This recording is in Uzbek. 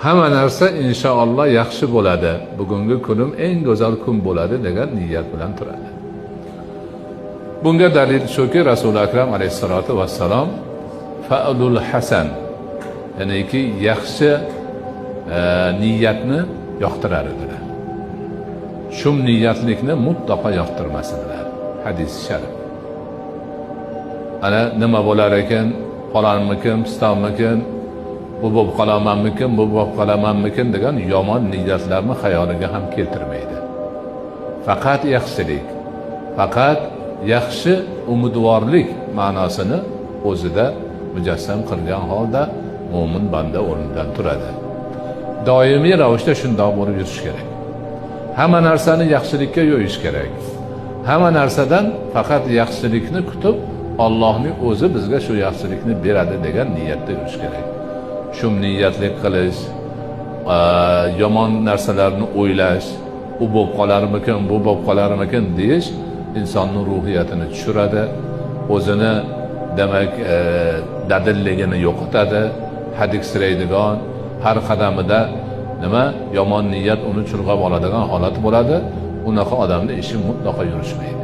hamma narsa inshaalloh yaxshi bo'ladi, bugungi kunim eng go'zal kun bo'ladi degan niyat bilan turadi. Bunga dalil shuki, Rasul akram alayhisolatu vassalom fa'lul hasan, ya'niki yaxshi niyatni yoqtirar edilar. Shum niyatlikni mutlaqo yoqtirmasdilar. Hadis sharif. Ana nima bo'lar ekan, falonmikin, pistonmikin, bu bo'lib qolamanmikin, bu bo'lib qolamanmikin degan yomon niyatlarni xayoliga ham keltirmaydi. Faqat yaxshilik, faqat yaxshi umidvorlik ma'nosini o'zida mujassam qilgan holda mo'min banda o'rnidan turadi. Doimiy ravishda shundoq bo'lib yurish kerak. Hamma narsani yaxshilikka yo'yish kerak. Hamma narsadan faqat yaxshilikni kutib, Allohning o'zi bizga shu yaxshilikni beradi degan niyatda yurish kerak. Shum niyatlik qilish, yomon narsalarni o'ylash, u bo'lib qolarmikin, bu bo'lib qolarmikin deyish insonning ruhiyatini tushiradi, o'zini demak dadilligini yo'qotadi, hadiksiraydigan, har qadamida nima yomon niyat uni chulg'ab oladigan holat bo'ladi. Unaqa odamning ishi mutlaqo yurishmaydi.